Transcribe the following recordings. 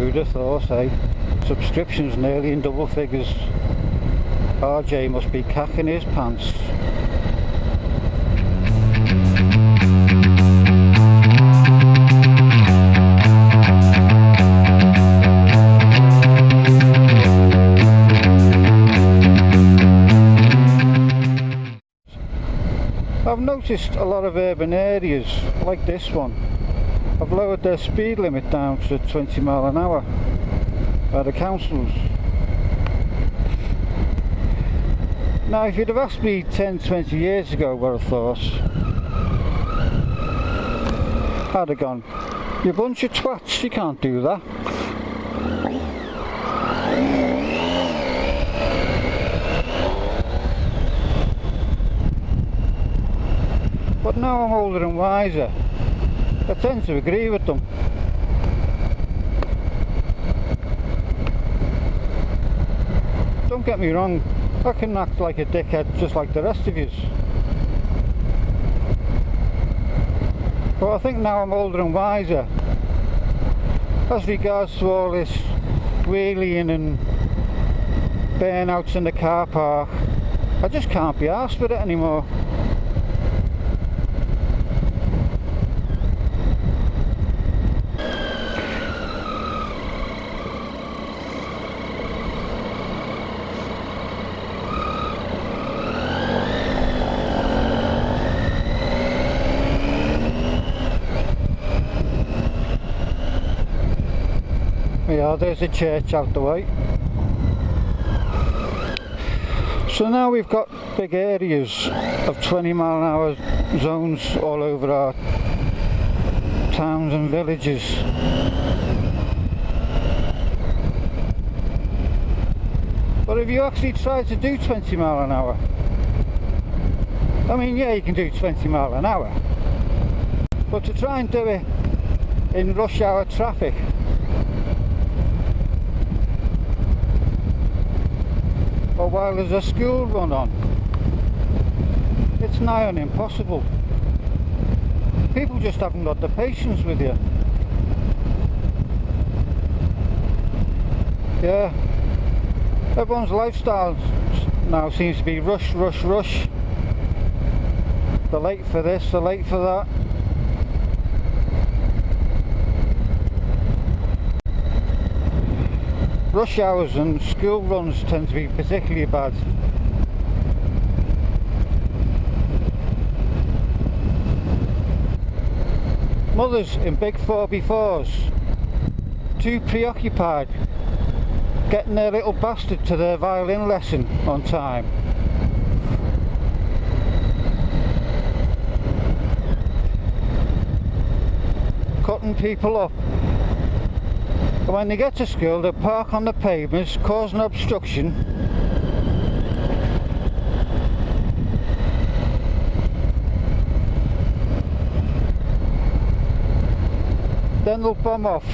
who'd have thought, eh? Subscriptions nearly in double figures. RJ must be cacking his pants. I've noticed a lot of urban areas, like this one, have lowered their speed limit down to 20 mile an hour by the councils. Now if you'd have asked me 10-20 years ago what I thought, I'd have gone, you bunch of twats, you can't do that. But now I'm older and wiser, I tend to agree with them. Don't get me wrong, I can act like a dickhead just like the rest of yous. But I think now I'm older and wiser, as regards to all this wheeling and burnouts in the car park, I just can't be arsed with it anymore. Yeah, there's a church out the way. So now we've got big areas of 20 mile an hour zones all over our towns and villages. But if you actually try to do 20 mile an hour, I mean, yeah, you can do 20 mile an hour, but to try and do it in rush hour traffic, or while there's a school run on, it's nigh on impossible. People just haven't got the patience with you. Yeah, everyone's lifestyle now seems to be rush, rush, rush. They're late for this, they're late for that. Rush hours and school runs tend to be particularly bad. Mothers in big 4x4s, too preoccupied getting their little bastard to their violin lesson on time. Cutting people up. And when they get to school, they park on the pavements, causing obstruction. Then they'll bomb off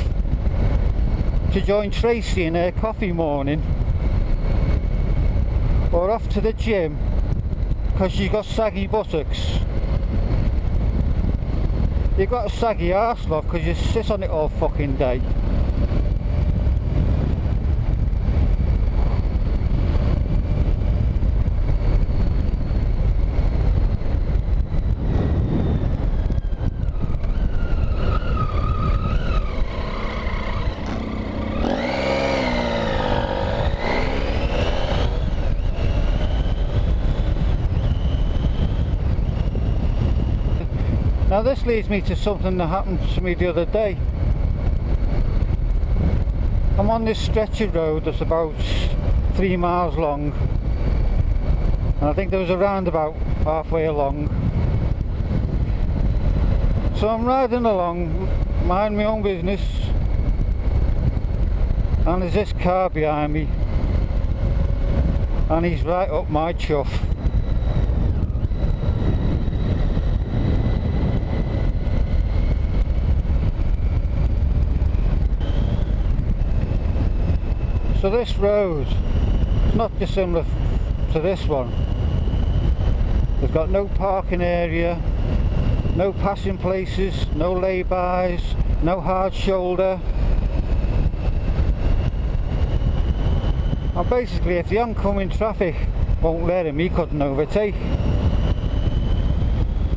to join Tracy in her coffee morning, or off to the gym because she's got saggy buttocks. You've got a saggy arse, love, because you sit on it all fucking day. Now this leads me to something that happened to me the other day. I'm on this stretch of road that's about 3 miles long, and I think there was a roundabout halfway along. So I'm riding along, mind my own business, and there's this car behind me, and he's right up my chuff. So this road is not dissimilar to this one. They've got no parking area, no passing places, no lay-bys, no hard shoulder. And basically if the oncoming traffic won't let him, he couldn't overtake.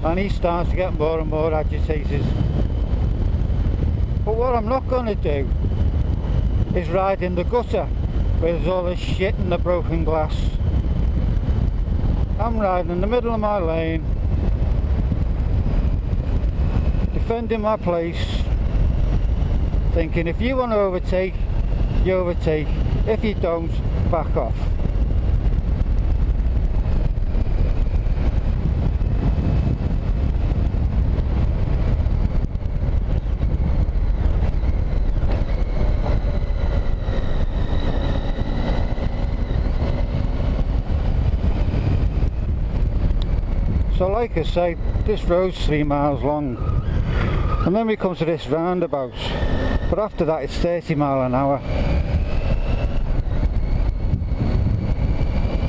And he starts to get more and more agitated. But what I'm not going to do is ride in the gutter where there's all this shit and the broken glass. I'm riding in the middle of my lane, defending my place, thinking if you want to overtake, you overtake. If you don't, back off. So like I say, this road's 3 miles long, and then we come to this roundabout, but after that it's 30 miles an hour.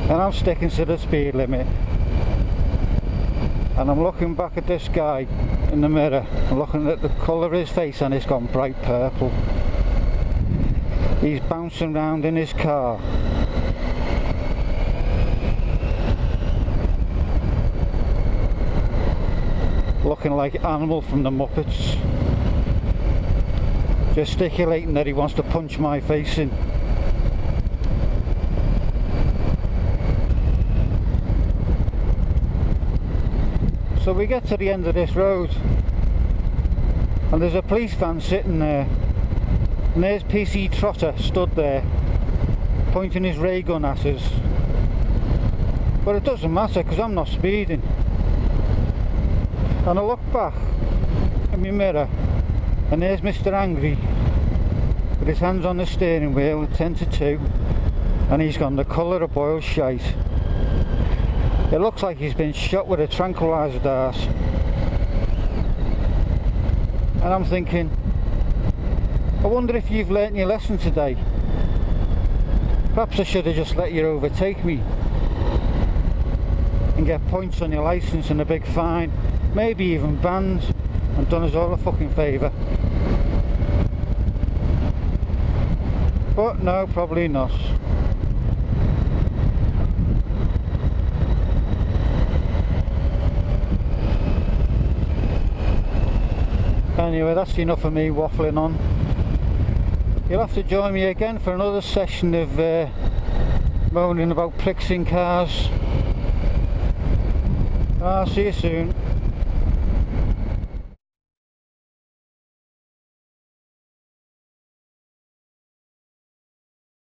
And I'm sticking to the speed limit, and I'm looking back at this guy in the mirror, I'm looking at the colour of his face and it's gone bright purple. He's bouncing around in his car. Looking like Animal from the Muppets, gesticulating that he wants to punch my face in. So we get to the end of this road and there's a police van sitting there, and there's PC Trotter stood there pointing his ray gun at us, but it doesn't matter because I'm not speeding. And I look back in my mirror and there's Mr. Angry with his hands on the steering wheel at 10 to 2, and he's gone the colour of boiled shite. It looks like he's been shot with a tranquilizer dart. And I'm thinking, I wonder if you've learnt your lesson today. Perhaps I should have just let you overtake me and get points on your licence and a big fine, maybe even banned, and done us all a fucking favour. But no, probably not. Anyway, that's enough of me waffling on. You'll have to join me again for another session of moaning about pricks in cars. I'll see you soon.